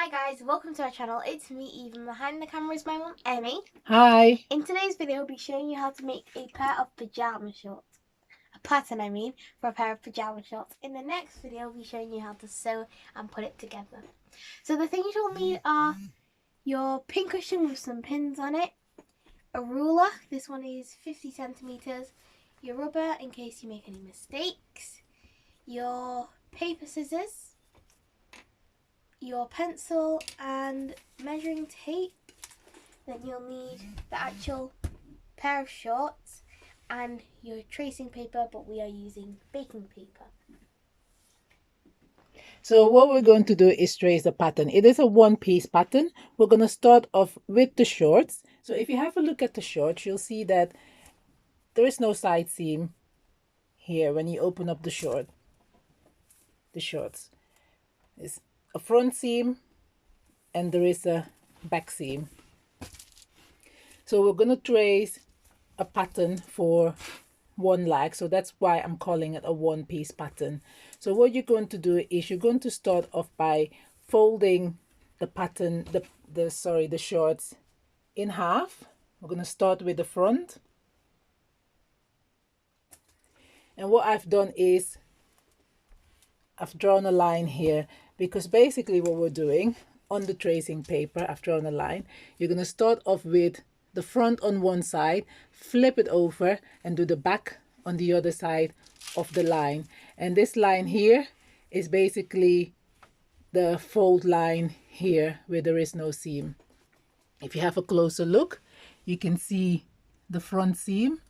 Hi guys, welcome to our channel. It's me Eve and behind the camera is my mum Emmy. Hi. In today's video I'll be showing you how to make a pair of pyjama shorts. A pattern for a pair of pyjama shorts. In the next video I'll be showing you how to sew and put it together. So the things you'll need are your pin cushion with some pins on it, a ruler, this one is 50 centimeters, your rubber in case you make any mistakes, your paper scissors, your pencil and measuring tape. Then you'll need the actual pair of shorts and your tracing paper, but we are using baking paper. So what we're going to do is trace the pattern. It is a one-piece pattern. We're going to start off with the shorts. So if you have a look at the shorts, you'll see that there is no side seam here when you open up the shorts. It's a front seam and there is a back seam. So we're going to trace a pattern for one leg, so that's why I'm calling it a one-piece pattern. So what you're going to do is you're going to start off by folding the pattern, the shorts in half. We're going to start with the front, and what I've done is I've drawn a line here, because basically what we're doing on the tracing paper, I've drawn a line. You're going to start off with the front on one side, flip it over and do the back on the other side of the line. And this line here is basically the fold line here where there is no seam. If you have a closer look, you can see the front seam.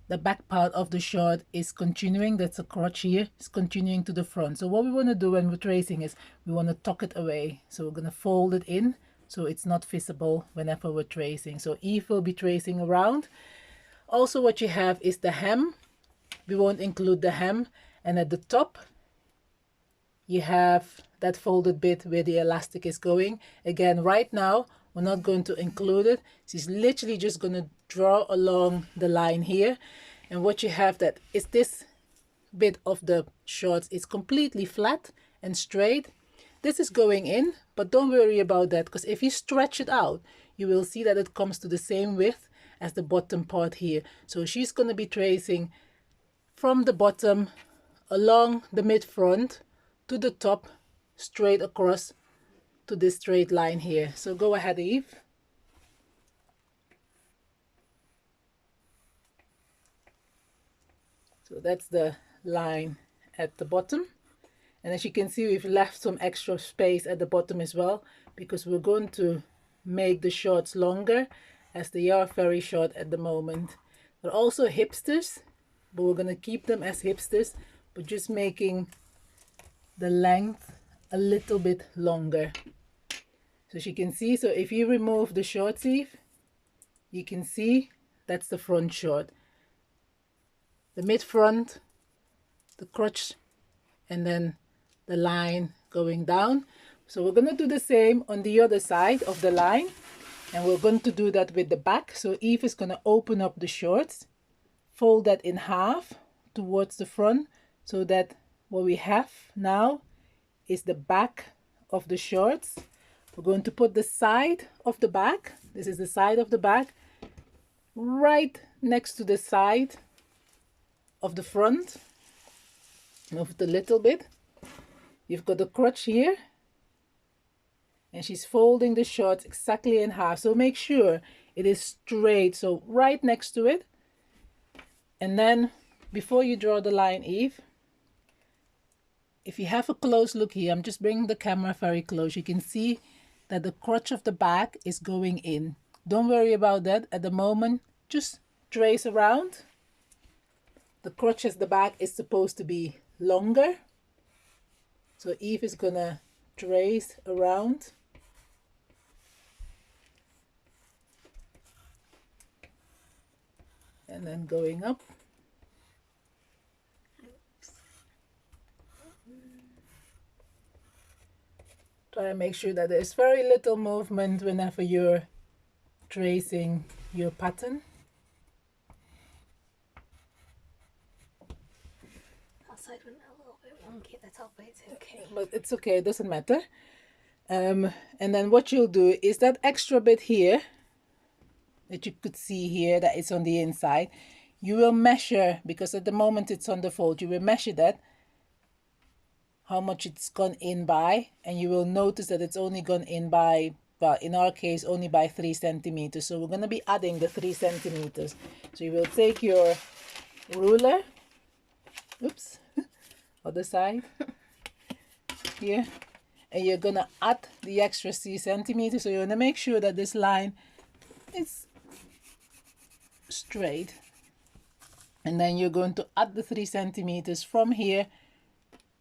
The back part of the short is continuing, that's a crotch here, is continuing to the front. So what we want to do when we're tracing is we want to tuck it away. So we're going to fold it in so it's not visible whenever we're tracing. So Eve will be tracing around. Also what you have is the hem. We won't include the hem. And at the top you have that folded bit where the elastic is going. Again, right now we're not going to include it. She's literally just going to draw along the line here. And what you have that is this bit of the shorts is completely flat and straight. This is going in, but don't worry about that, because if you stretch it out, you will see that it comes to the same width as the bottom part here. So she's going to be tracing from the bottom along the mid front to the top, straight across to this straight line here. So go ahead, Eve. So that's the line at the bottom. And as you can see, we've left some extra space at the bottom as well, because we're going to make the shorts longer, as they are very short at the moment. They're also hipsters, but we're going to keep them as hipsters, but just making the length a little bit longer. So as you can see, so if you remove the short sleeve, you can see that's the front short. The mid front, the crotch, and then the line going down. So we're going to do the same on the other side of the line, and we're going to do that with the back. So Eve is going to open up the shorts, fold that in half towards the front, so that what we have now is the back of the shorts. We're going to put the side of the back, this is the side of the back, right next to the side of the front. Move it a little bit. You've got the crotch here, and she's folding the shorts exactly in half. So make sure it is straight, so right next to it. And then before you draw the line, Eve, if you have a close look here, I'm just bringing the camera very close, you can see that the crotch of the back is going in. Don't worry about that at the moment, just trace around. The crotch at the back is supposed to be longer, so Eve is gonna trace around. And then going up. Try and make sure that there's very little movement whenever you're tracing your pattern. That side went a little bit wonky at the top, but it's okay. But it's okay, it doesn't matter. And then what you'll do is that extra bit here that you could see here that it's on the inside, you will measure, because at the moment it's on the fold, you will measure that, how much it's gone in by, and you will notice that it's only gone in by, well, in our case, only by 3 centimeters. So we're going to be adding the 3 centimeters. So you will take your ruler, oops, other side, here, and you're going to add the extra 3 centimeters. So you want to make sure that this line is straight. And then you're going to add the 3 centimeters from here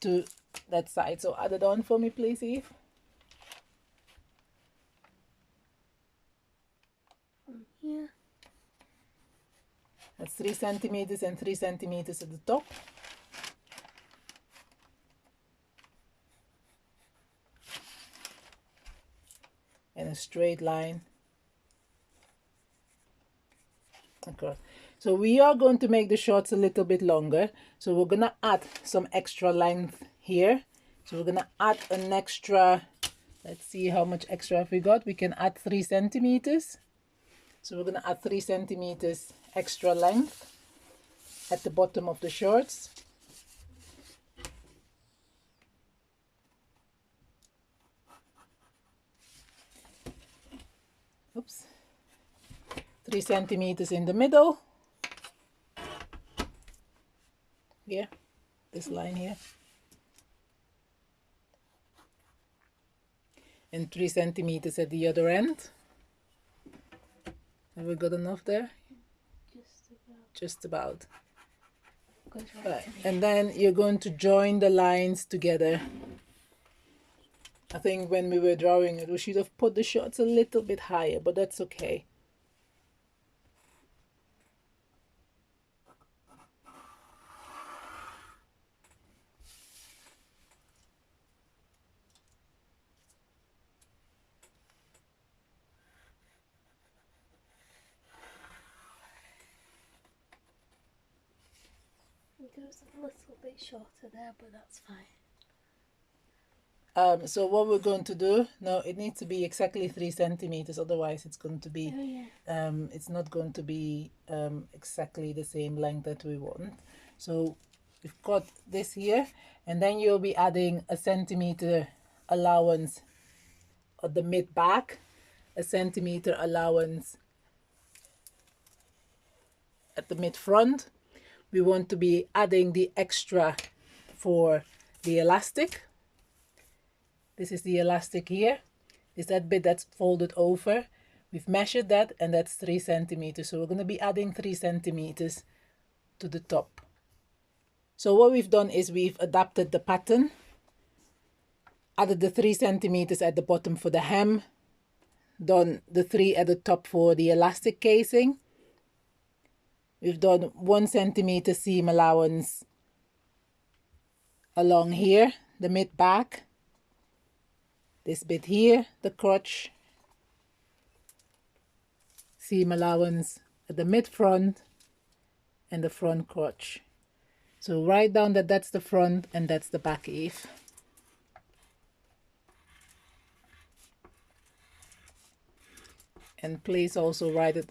to that side. So add it on for me, please, Eve. Yeah. That's 3 centimeters and 3 centimeters at the top. And a straight line across. So we are going to make the shorts a little bit longer. So we're going to add some extra length here. So we're going to add an extra, let's see how much extra have we got. We can add 3 centimeters. So we're going to add 3 centimeters extra length at the bottom of the shorts. Oops. 3 centimeters in the middle. Here, this line here. And 3 centimeters at the other end. Have we got enough there? Just about. Right. And then you're going to join the lines together. I think when we were drawing it, we should have put the shorts a little bit higher, but that's okay. It goes a little bit shorter there, but that's fine. So what we're going to do, no, it needs to be exactly 3 centimeters, otherwise it's going to be, it's not going to be exactly the same length that we want. So we've got this here, and then you'll be adding a centimeter allowance at the mid back, a centimeter allowance at the mid front. We want to be adding the extra for the elastic. This is the elastic here. Is that bit that's folded over. We've measured that, and that's 3 centimeters. So we're going to be adding 3 centimeters to the top. So what we've done is we've adapted the pattern, added the 3 centimeters at the bottom for the hem, done the 3 at the top for the elastic casing. We've done 1 centimeter seam allowance along here, the mid back. This bit here, the crotch, seam allowance at the mid front and the front crotch. So write down that that's the front and that's the back, Eve. And please also write it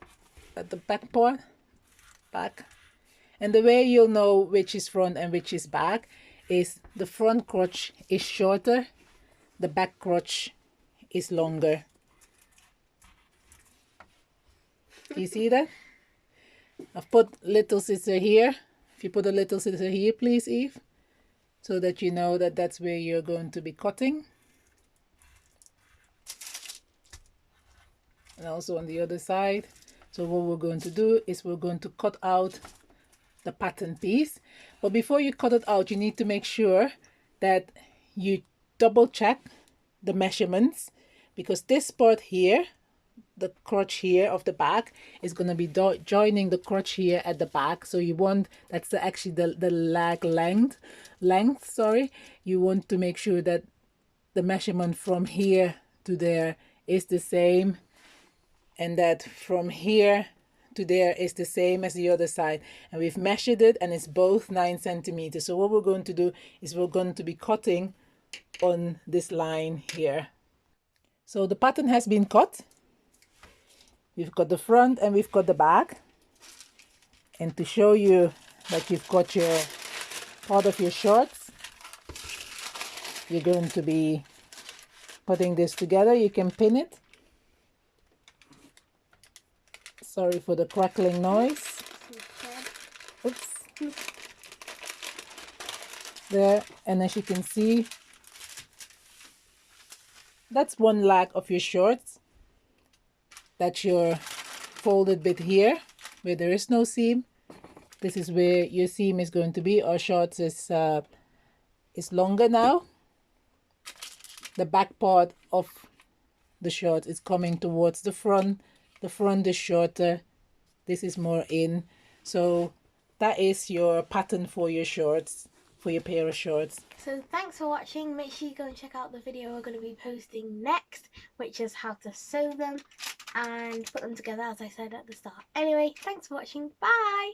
at the back part, back. And the way you'll know which is front and which is back is the front crotch is shorter, the back crotch is longer. Do you see that? I've put little scissor here. If you put a little scissor here, please, Eve, so that you know that that's where you're going to be cutting. And also on the other side. So what we're going to do is we're going to cut out the pattern piece. But before you cut it out, you need to make sure that you double check the measurements, because this part here, the crotch here of the back, is going to be joining the crotch here at the back. So you want, that's actually the leg length, sorry. You want to make sure that the measurement from here to there is the same, and that from here to there is the same as the other side. And we've measured it, and it's both 9 centimeters. So what we're going to do is we're going to be cutting on this line here. So the pattern has been cut. We've got the front and we've got the back. And to show you that you've got your part of your shorts, you're going to be putting this together. You can pin it. Sorry for the crackling noise. Oops. There, and as you can see, that's one leg of your shorts. That's your folded bit here where there is no seam. This is where your seam is going to be. Our shorts is longer now. The back part of the short is coming towards the front. The front is shorter. This is more in. So that is your pattern for your shorts, for your pair of shorts. So thanks for watching. Make sure you go and check out the video we're going to be posting next, which is how to sew them and put them together, as I said at the start. Anyway, thanks for watching. Bye!